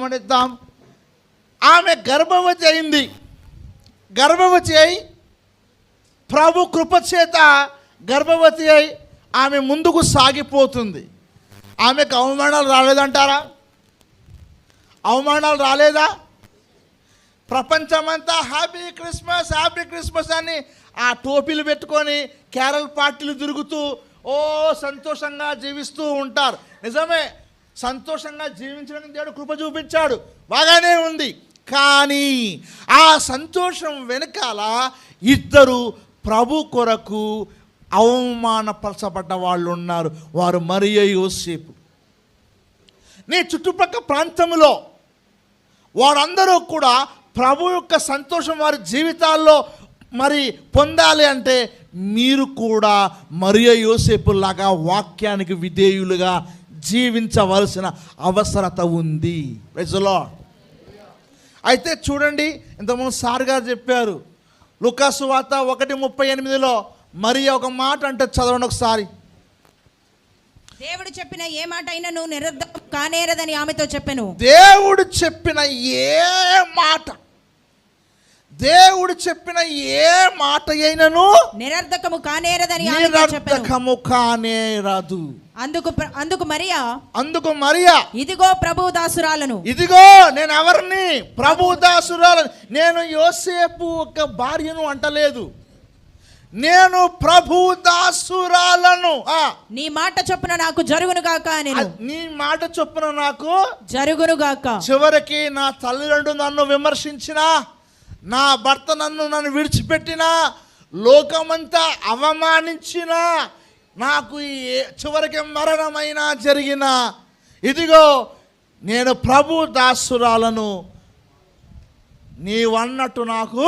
గమనిద్దాం. ఆమె గర్భవతి అయింది. గర్భవతి అయి ప్రభు కృపచేత గర్భవతి అయి ఆమె ముందుకు సాగిపోతుంది. ఆమెకు అవమానాలు రాలేదంటారా? అవమానాలు రాలేదా? ప్రపంచమంతా హ్యాపీ క్రిస్మస్ అని ఆ టోపీలు పెట్టుకొని క్యారల్ పార్టీలు తిరుగుతూ సంతోషంగా జీవిస్తూ ఉంటారు. నిజమే, సంతోషంగా జీవించడానికి దేవుడు కృప చూపించాడు, బాగానే ఉంది. కానీ ఆ సంతోషం వెనకాల ఇద్దరు ప్రభు కొరకు అవమానపరచబడ్డ వాళ్ళు ఉన్నారు. వారు మరియ, యోసేపు. నీ చుట్టుపక్కల ప్రాంతంలో వారందరూ కూడా ప్రభు యొక్క సంతోషం వారి జీవితాల్లో మరి పొందాలి అంటే మీరు కూడా మరియ, యోసేపులాగా వాక్యానికి విధేయులుగా జీవించవలసిన అవసరత ఉంది. Praise the Lord. అయితే చూడండి, ఇంతకుముందు సార్ గారు చెప్పారు, లూకాసు వార్త 1:38 మరియ ఒక మాట అంటే చదవండి ఒకసారి. దేవుడు చెప్పిన ఏ మాట అయినను నిరర్ధకం కానేరదని ఆమెతో చెప్పెను. దేవుడు చెప్పిన ఏ మాట అయినను నిరర్ధకము కానేరదని కానేరదు. అందుకు మరియా ఇదిగో ప్రభు దాసురాలను. ఇదిగో నేను ఎవరిని? ప్రభు దాసురాలను. నేను యోసేపు ఒక భార్యను అంటలేదు, నేను ప్రభు దాసురాలను. నీ మాట చొప్పున నాకు జరుగును గాక. నీ మాట చొప్పున నాకు జరుగును గాక. చివరికి నా తల్లిదండ్రులు నన్ను విమర్శించినా, నా భర్త నన్ను విడిచిపెట్టినా, లోకమంతా అవమానించినా, నాకు చివరికి మరణమైనా జరిగిన, ఇదిగో నేను ప్రభు దాసురాలను, నీవన్నట్టు నాకు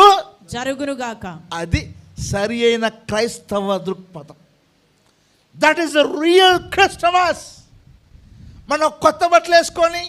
జరుగును గాక. అది సరి అయిన క్రైస్తవ దృక్పథం. That is the real Christmas. మనం కొత్త బట్టలు వేసుకొని